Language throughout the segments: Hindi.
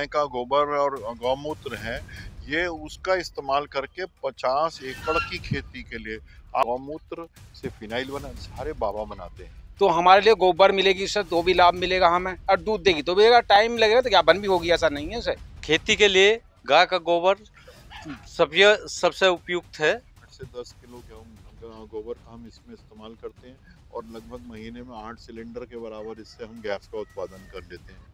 गाय का गोबर और गौमूत्र है, ये उसका इस्तेमाल करके 50 एकड़ की खेती के लिए गौमूत्र से फिनाइल बना सारे बाबा बनाते हैं। तो हमारे लिए गोबर मिलेगी, इससे तो भी लाभ मिलेगा हमें, और दूध देगी तो भी देगा। टाइम लगेगा तो क्या बन भी होगी, ऐसा नहीं है इसे। खेती के लिए गाय का गोबर सबसे उपयुक्त है। 8 से 10 किलो गोबर का हम इसमें इस्तेमाल करते हैं और लगभग महीने में 8 सिलेंडर के बराबर इससे हम गैस का उत्पादन कर लेते हैं।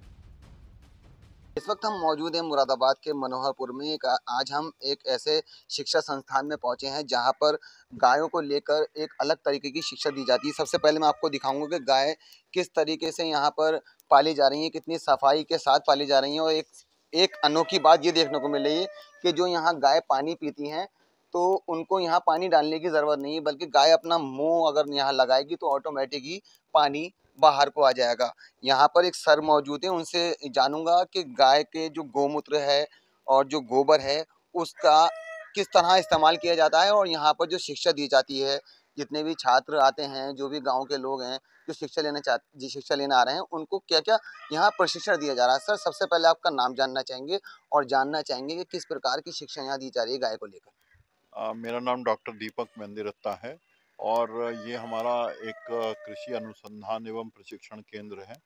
इस वक्त हम मौजूद हैं मुरादाबाद के मनोहरपुर में। आज हम एक ऐसे शिक्षा संस्थान में पहुंचे हैं जहां पर गायों को लेकर एक अलग तरीके की शिक्षा दी जाती है। सबसे पहले मैं आपको दिखाऊंगा कि गाय किस तरीके से यहाँ पर पाली जा रही है, कितनी सफाई के साथ पाली जा रही है। और एक एक अनोखी बात ये देखने को मिल रही है कि जो यहाँ गाय पानी पीती हैं तो उनको यहाँ पानी डालने की ज़रूरत नहीं है, बल्कि गाय अपना मुंह अगर यहाँ लगाएगी तो ऑटोमेटिक ही पानी बाहर को आ जाएगा। यहाँ पर एक सर मौजूद है, उनसे जानूंगा कि गाय के जो गौमूत्र है और जो गोबर है उसका किस तरह इस्तेमाल किया जाता है, और यहाँ पर जो शिक्षा दी जाती है, जितने भी छात्र आते हैं, जो भी गांव के लोग हैं जो शिक्षा लेने आ रहे हैं, उनको क्या क्या यहाँ प्रशिक्षण दिया जा रहा है। सर, सबसे पहले आपका नाम जानना चाहेंगे और जानना चाहेंगे कि किस प्रकार की शिक्षा यहाँ दी जा रही है गाय को लेकर। मेरा नाम डॉक्टर दीपक मेहंदीरत्ता है और ये हमारा एक कृषि अनुसंधान एवं प्रशिक्षण केंद्र है।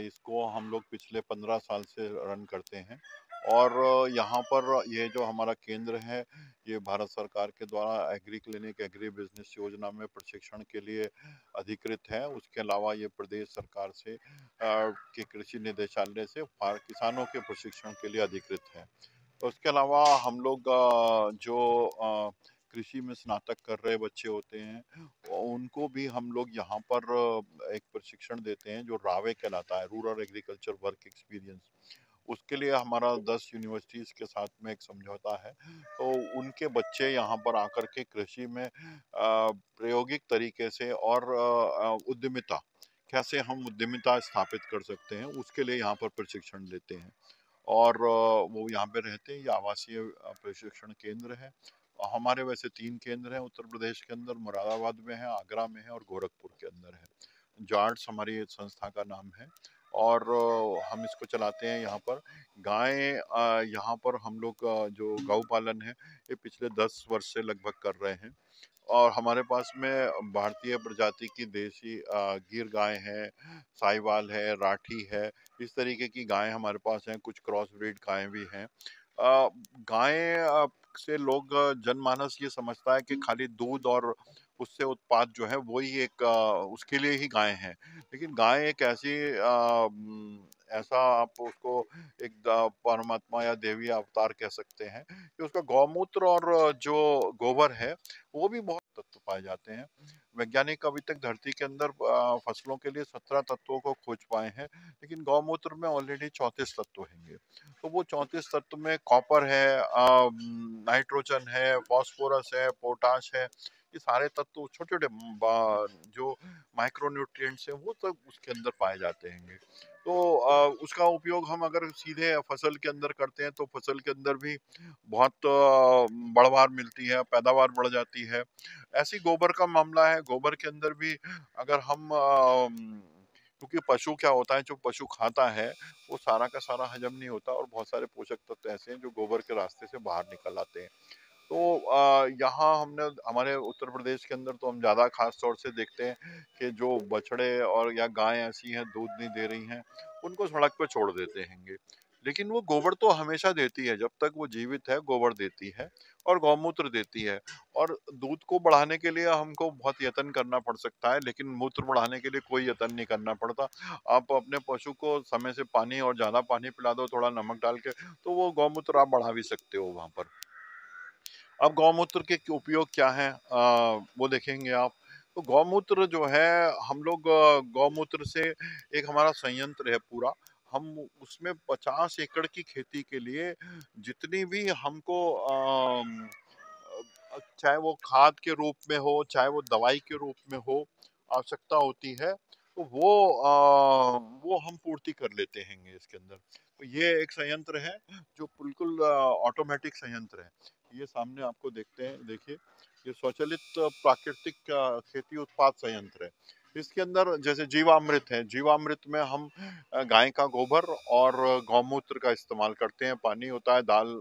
इसको हम लोग पिछले 15 साल से रन करते हैं और यहाँ पर ये जो हमारा केंद्र है ये भारत सरकार के द्वारा एग्री क्लिनिक एग्री बिजनेस योजना में प्रशिक्षण के लिए अधिकृत है। उसके अलावा ये प्रदेश सरकार से के कृषि निदेशालय से किसानों के प्रशिक्षण के लिए अधिकृत है। उसके अलावा हम लोग जो कृषि में स्नातक कर रहे बच्चे होते हैं उनको भी हम लोग यहाँ पर एक प्रशिक्षण देते हैं जो रावे कहलाता है, रूरल एग्रीकल्चर वर्क एक्सपीरियंस। उसके लिए हमारा 10 यूनिवर्सिटीज के साथ में एक समझौता है, तो उनके बच्चे यहाँ पर आकर के कृषि में प्रायोगिक तरीके से और उद्यमिता कैसे हम उद्यमिता स्थापित कर सकते हैं उसके लिए यहाँ पर प्रशिक्षण लेते हैं। और वो यहाँ पे रहते हैं। ये आवासीय प्रशिक्षण केंद्र है। हमारे वैसे 3 केंद्र हैं उत्तर प्रदेश के अंदर, मुरादाबाद में है, आगरा में है और गोरखपुर के अंदर है। जाट्स हमारी संस्था का नाम है और हम इसको चलाते हैं। यहाँ पर गाय यहाँ पर हम लोग जो गौ पालन है ये पिछले 10 वर्ष से लगभग कर रहे हैं और हमारे पास में भारतीय प्रजाति की देसी गिर गाय है, साहिवाल है, राठी है, इस तरीके की गायें हमारे पास हैं। कुछ क्रॉस ब्रीड गायें भी हैं। गायें से लोग जनमानस ये समझता है कि खाली दूध और उससे उत्पाद जो है वही एक उसके लिए ही गाय है, लेकिन गाय एक ऐसी ऐसा आप उसको एक परमात्मा या देवी अवतार कह सकते हैं कि उसका गौमूत्र और जो गोबर है वो भी बहुत तत्व पाए जाते हैं। वैज्ञानिक अभी तक धरती के अंदर फसलों के लिए 17 तत्वों को खोज पाए हैं, लेकिन गौमूत्र में ऑलरेडी 34 तत्व होंगे। तो वो 34 तत्व में कॉपर है, नाइट्रोजन है, फास्फोरस है, पोटाश है, ये सारे तत्व छोटे छोटे जो माइक्रोन्यूट्रिएंट्स हैं वो सब उसके अंदर पाए जाते हैं। तो उसका उपयोग हम अगर सीधे फसल के अंदर करते हैं तो फसल के अंदर भी बहुत बढ़वार मिलती है, पैदावार बढ़ जाती है। ऐसी गोबर का मामला है, गोबर के अंदर भी अगर हम क्योंकि पशु क्या होता है, जो पशु खाता है वो सारा का सारा हजम नहीं होता और बहुत सारे पोषक तत्व ऐसे हैं जो गोबर के रास्ते से बाहर निकल आते हैं। तो यहाँ हमने हमारे उत्तर प्रदेश के अंदर तो हम ज़्यादा खास तौर से देखते हैं कि जो बछड़े और या गाय ऐसी हैं दूध नहीं दे रही हैं उनको सड़क पर छोड़ देते हैंगे, लेकिन वो गोबर तो हमेशा देती है। जब तक वो जीवित है गोबर देती है और गौमूत्र देती है। और दूध को बढ़ाने के लिए हमको बहुत यत्न करना पड़ सकता है, लेकिन मूत्र बढ़ाने के लिए कोई यत्न नहीं करना पड़ता। आप अपने पशु को समय से पानी और ज़्यादा पानी पिला दो थोड़ा नमक डाल के, तो वो गौमूत्र आप बढ़ा भी सकते हो वहाँ पर। अब गौमूत्र के उपयोग क्या है वो देखेंगे आप। तो गौमूत्र जो है हम लोग गौमूत्र से एक हमारा संयंत्र है पूरा। हम उसमें 50 एकड़ की खेती के लिए जितनी भी हमको चाहे वो खाद के रूप में हो चाहे वो दवाई के रूप में हो आवश्यकता होती है, तो वो हम पूर्ति कर लेते हैं इसके अंदर। तो ये एक संयंत्र है जो बिल्कुल ऑटोमेटिक संयंत्र है। ये सामने आपको देखते हैं, देखिए ये स्वचालित प्राकृतिक खेती उत्पाद संयंत्र है। इसके अंदर जैसे जीवामृत है, जीवामृत में हम गाय का गोबर और गौमूत्र का इस्तेमाल करते हैं। पानी होता है, दाल,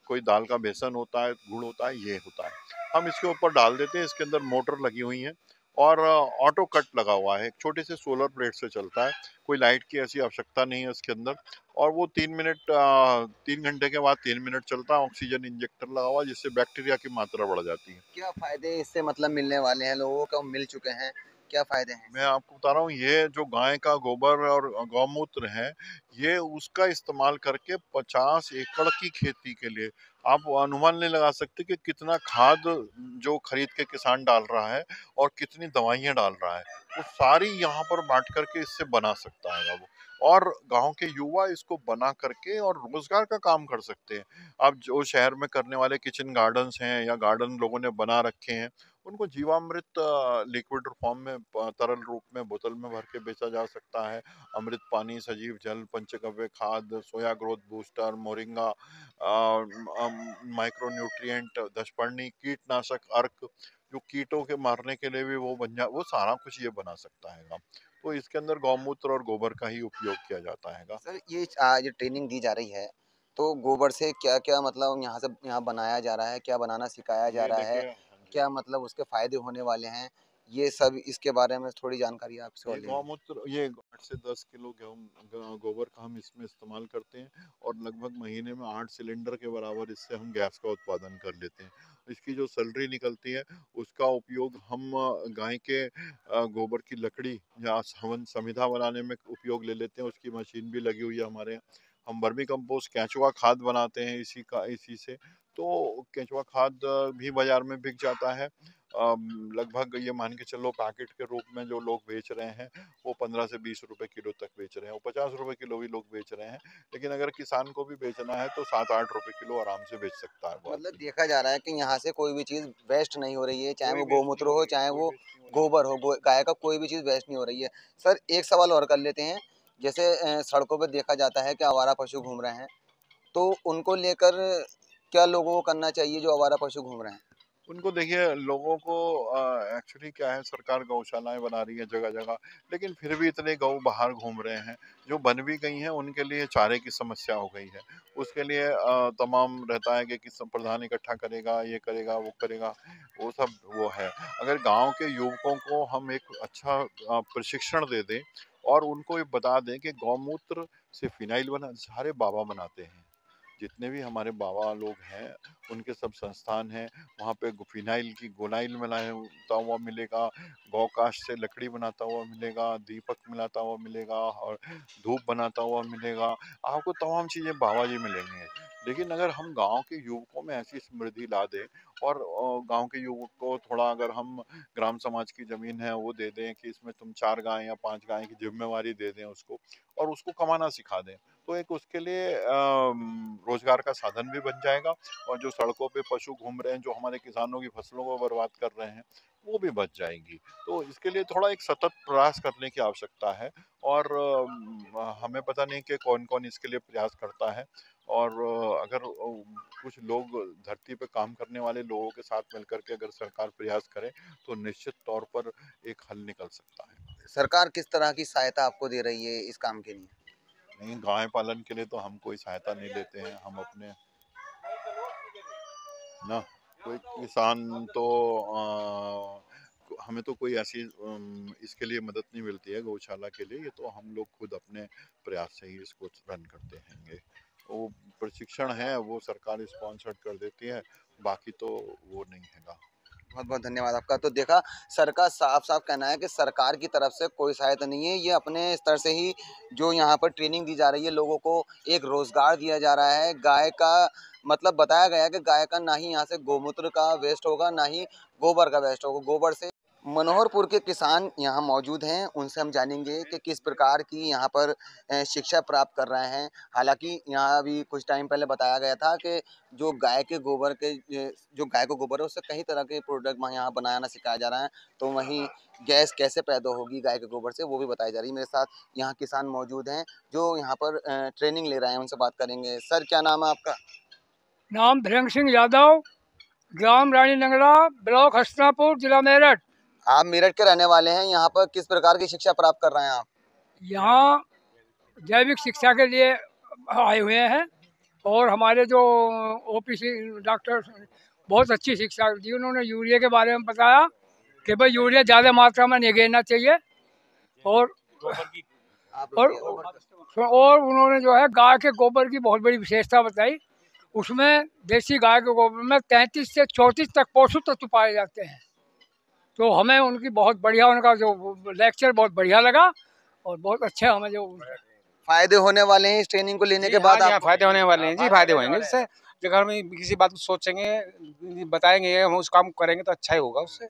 कोई दाल का बेसन होता है, गुड़ होता है, ये होता है, हम इसके ऊपर डाल देते हैं। इसके अंदर मोटर लगी हुई है और ऑटो कट लगा हुआ है, एक छोटे से सोलर प्लेट से चलता है, कोई लाइट की ऐसी आवश्यकता नहीं है उसके अंदर। और वो 3 घंटे के बाद 3 मिनट चलता है। ऑक्सीजन इंजेक्टर लगा हुआ है जिससे बैक्टीरिया की मात्रा बढ़ जाती है। क्या फायदे इससे मतलब मिलने वाले हैं, लोगों को मिल चुके हैं, क्या फायदे हैं मैं इससे? आपको बता रहा हूँ, ये जो गाय का गोबर और गौमूत्र है, ये उसका इस्तेमाल करके 50 एकड़ की खेती के लिए आप अनुमान नहीं लगा सकते कि कितना खाद जो खरीद के किसान डाल रहा है और कितनी दवाइयाँ डाल रहा है, वो सारी यहाँ पर बांट करके इससे बना सकता है वो। और गांव के युवा इसको बना करके और रोजगार का काम कर सकते हैं। अब जो शहर में करने वाले किचन गार्डन्स हैं या गार्डन लोगों ने बना रखे हैं, उनको जीवामृत लिक्विड फॉर्म में तरल रूप में बोतल में भर के बेचा जा सकता है। अमृत पानी, सजीव जल, पंचगव्य खाद, soya growth booster, moringa, micronutrient, दशपर्णी, कीटनाशक अर्क, जो कीटों के मारने के लिए भी वो वो सारा कुछ ये बना सकता है। तो इसके अंदर गौमूत्र और गोबर का ही उपयोग किया जाता है। सर ये जो ट्रेनिंग दी जा रही है, तो गोबर से क्या क्या मतलब यहाँ से यहाँ बनाया जा रहा है, क्या बनाना सिखाया जा ये रहा है, देखिए, हाँ जी, क्या मतलब उसके फायदे होने वाले हैं, ये सब इसके बारे में थोड़ी जानकारी आपसे और ये लेनी है। गौमूत्र, ये 8 से 10 किलो गेहूं गोबर का हम इसमें इस्तेमाल करते हैं और लगभग महीने में 8 सिलेंडर के बराबर इससे हम गैस का उत्पादन कर लेते हैं। इसकी जो सैलरी निकलती है उसका उपयोग हम गाय के गोबर की लकड़ी या हवन समिधा बनाने में उपयोग ले लेते हैं। उसकी मशीन भी लगी हुई है हमारे यहाँ। हम वर्मी कंपोस्ट, केंचुआ खाद बनाते हैं इसी से। तो केंचुआ खाद भी बाजार में बिक जाता है। लगभग ये मान के चलो, पैकेट के रूप में जो लोग बेच रहे हैं वो 15 से 20 रुपए किलो तक बेच रहे हैं, वो 50 रुपए किलो भी लोग बेच रहे हैं। लेकिन अगर किसान को भी बेचना है तो 7-8 रुपए किलो आराम से बेच सकता है वो मतलब आदमी। देखा जा रहा है कि यहाँ से कोई भी चीज़ वेस्ट नहीं हो रही है, चाहे कोई वो वेस्ट नहीं गौमूत्र हो हो, रही है, चाहे कोई वो वेस्ट नहीं हो रही है। गोबर हो, गाय का कोई भी चीज़ वेस्ट नहीं हो रही है। सर एक सवाल और कर लेते हैं, जैसे सड़कों पर देखा जाता है कि आवारा पशु घूम रहे हैं, तो उनको लेकर क्या लोगों को करना चाहिए जो आवारा पशु घूम रहे हैं? उनको देखिए, लोगों को एक्चुअली क्या है, सरकार गौशालाएं बना रही है जगह जगह, लेकिन फिर भी इतने गौ बाहर घूम रहे हैं। जो बन भी गई हैं उनके लिए चारे की समस्या हो गई है। उसके लिए तमाम रहता है कि किस प्रधान इकट्ठा करेगा, ये करेगा, वो करेगा, वो सब वो है। अगर गांव के युवकों को हम एक अच्छा प्रशिक्षण दे दें और उनको ये बता दें कि गौमूत्र से फिनाइल बना, सारे बाबा बनाते हैं, जितने भी हमारे बाबा लोग हैं उनके सब संस्थान हैं, वहाँ पे फिनाइल की गोनाइल मिलाता हुआ मिलेगा, गौ काष्ठ से लकड़ी बनाता हुआ मिलेगा, दीपक मिलाता हुआ मिलेगा और धूप बनाता हुआ मिलेगा। आपको तमाम चीज़ें बाबा जी मिलेंगे। लेकिन अगर हम गांव के युवकों में ऐसी समृद्धि ला दें और गांव के युवक को थोड़ा, अगर हम ग्राम समाज की जमीन है वो दे दें कि इसमें तुम 4 गाय या 5 गाय की जिम्मेवारी दे दें उसको, और उसको कमाना सिखा दें, तो एक उसके लिए रोजगार का साधन भी बन जाएगा। और जो सड़कों पे पशु घूम रहे हैं, जो हमारे किसानों की फसलों को बर्बाद कर रहे हैं, वो भी बच जाएंगी। तो इसके लिए थोड़ा एक सतत प्रयास करने की आवश्यकता है। और हमें पता नहीं कि कौन कौन इसके लिए प्रयास करता है। और अगर कुछ लोग, धरती पे काम करने वाले लोगों के साथ मिलकर के अगर सरकार प्रयास करे तो निश्चित तौर पर एक हल निकल सकता है। सरकार किस तरह की सहायता आपको दे रही है इस काम के लिए? नहीं, गाय पालन के लिए तो हम कोई सहायता नहीं लेते हैं। हम अपने ना, कोई किसान तो हमें तो कोई ऐसी इसके लिए मदद नहीं मिलती है गौशाला के लिए। ये तो हम लोग खुद अपने प्रयास से ही इसको रन करते हैं। वो प्रशिक्षण है वो सरकार स्पॉन्सर्ड कर देती है, बाकी तो वो नहीं हैगा। बहुत बहुत धन्यवाद आपका। तो देखा, सर का साफ साफ कहना है कि सरकार की तरफ से कोई सहायता नहीं है, ये अपने स्तर से ही जो यहाँ पर ट्रेनिंग दी जा रही है, लोगों को एक रोजगार दिया जा रहा है। गाय का मतलब बताया गया है कि गाय का ना ही यहाँ से गोमूत्र का वेस्ट होगा, ना ही गोबर का वेस्ट होगा। गोबर से मनोहरपुर के किसान यहाँ मौजूद हैं, उनसे हम जानेंगे कि किस प्रकार की यहाँ पर शिक्षा प्राप्त कर रहे हैं। हालांकि यहाँ अभी कुछ टाइम पहले बताया गया था कि जो गाय के गोबर के जो गाय को गोबर है उससे कई तरह के प्रोडक्ट यहाँ बनाना सिखाया जा रहा है। तो वहीं गैस कैसे पैदा होगी गाय के गोबर से, वो भी बताई जा रही है। मेरे साथ यहाँ किसान मौजूद हैं जो यहाँ पर ट्रेनिंग ले रहे हैं, उनसे बात करेंगे। सर क्या नाम है आपका? नाम भीरंग सिंह यादव, ग्राम रानी नगरा, ब्लॉक हस्तिनापुर, जिला मेरठ। आप मेरठ के रहने वाले हैं, यहाँ पर किस प्रकार की शिक्षा प्राप्त कर रहे हैं आप? यहाँ जैविक शिक्षा के लिए आए हुए हैं और हमारे जो ओपीसी डॉक्टर बहुत अच्छी शिक्षा दी। उन्होंने यूरिया के बारे में बताया कि भाई यूरिया ज़्यादा मात्रा में नहीं गिरना चाहिए और उन्होंने जो है गाय के गोबर की बहुत बड़ी विशेषता बताई। उसमें देसी गाय के गोबर में 33 से 34 तक पोषक तत्व पाए जाते हैं। तो हमें उनकी बहुत बढ़िया, उनका जो लेक्चर बहुत बढ़िया लगा और बहुत अच्छे हमें जो फायदे होने वाले हैं इस ट्रेनिंग को लेने के बाद। आप फायदे होने वाले हैं जी, फायदे होंगे। इससे जो घर में किसी बात को सोचेंगे, बताएंगे, हम उस काम करेंगे तो अच्छा ही होगा उससे।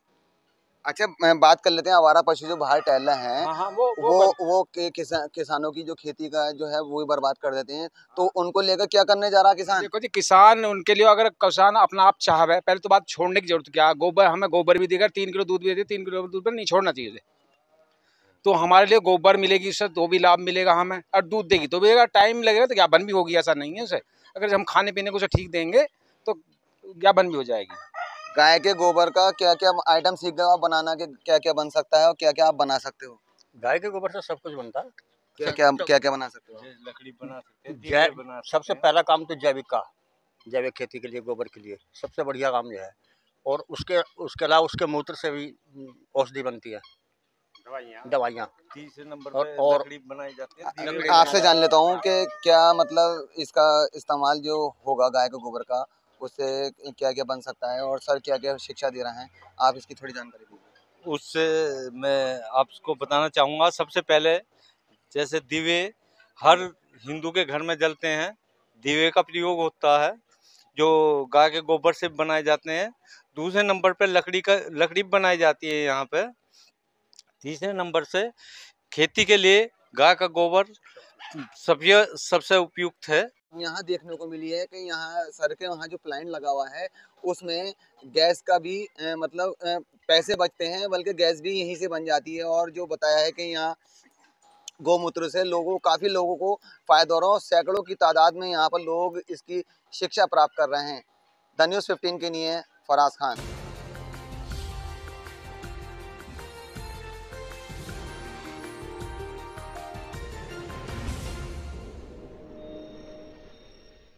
अच्छा, मैं बात कर लेते हैं आवारा पशु जो बाहर टहल रहे हैं। हाँ, वो किसानों की जो खेती का जो है वो ही बर्बाद कर देते हैं। तो उनको लेकर क्या करने जा रहा है किसान? देखो जी, किसान उनके लिए अगर किसान अपना आप चाहे, पहले तो बात छोड़ने की जरूरत क्या, गोबर हमें गोबर भी देगा, 3 किलो दूध भी देते, 3 किलो दूध पर नहीं छोड़ना चाहिए। तो हमारे लिए गोबर मिलेगी इससे तो भी लाभ मिलेगा हमें, और दूध देगी तो भी देगा। टाइम लगेगा तो क्या बन भी होगी, ऐसा नहीं है उसे। अगर हम खाने पीने को उसे ठीक देंगे तो क्या बन भी हो जाएगी। गाय के गोबर का क्या क्या आइटम सीख गए आप बनाना के, क्या क्या बन सकता है और क्या क्या आप बना सकते हो? गाय के गोबर से सब कुछ बनता है। क्या क्या बना सकते हो? लकड़ी बना सकते हैं। सबसे पहला काम तो जैविक खेती के लिए गोबर के लिए सबसे बढ़िया काम यह है। और उसके अलावा उसके मूत्र से भी औषधि बनती है, दवाइयाँ। तीसरे नंबर पे लकड़ी बनाई जाती है। आपसे जान लेता हूँ कि क्या मतलब इसका इस्तेमाल जो होगा गाय के गोबर का, उससे क्या क्या बन सकता है और सर क्या क्या शिक्षा दे रहे हैं, आप इसकी थोड़ी जानकारी दीजिए। उससे मैं आपको बताना चाहूँगा, सबसे पहले जैसे दिवे हर हिंदू के घर में जलते हैं, दिवे का प्रयोग होता है जो गाय के गोबर से बनाए जाते हैं। दूसरे नंबर पे लकड़ी बनाई जाती है यहाँ पे। तीसरे नंबर से खेती के लिए गाय का गोबर सबसे उपयुक्त है। यहाँ देखने को मिली है कि यहाँ सर के वहाँ जो प्लांट लगा हुआ है उसमें गैस का भी मतलब पैसे बचते हैं, बल्कि गैस भी यहीं से बन जाती है। और जो बताया है कि यहाँ गौमूत्र से काफ़ी लोगों को फायदा हो रहा है, सैकड़ों की तादाद में यहाँ पर लोग इसकी शिक्षा प्राप्त कर रहे हैं। द न्यूज़ 15 के लिए फराज खान।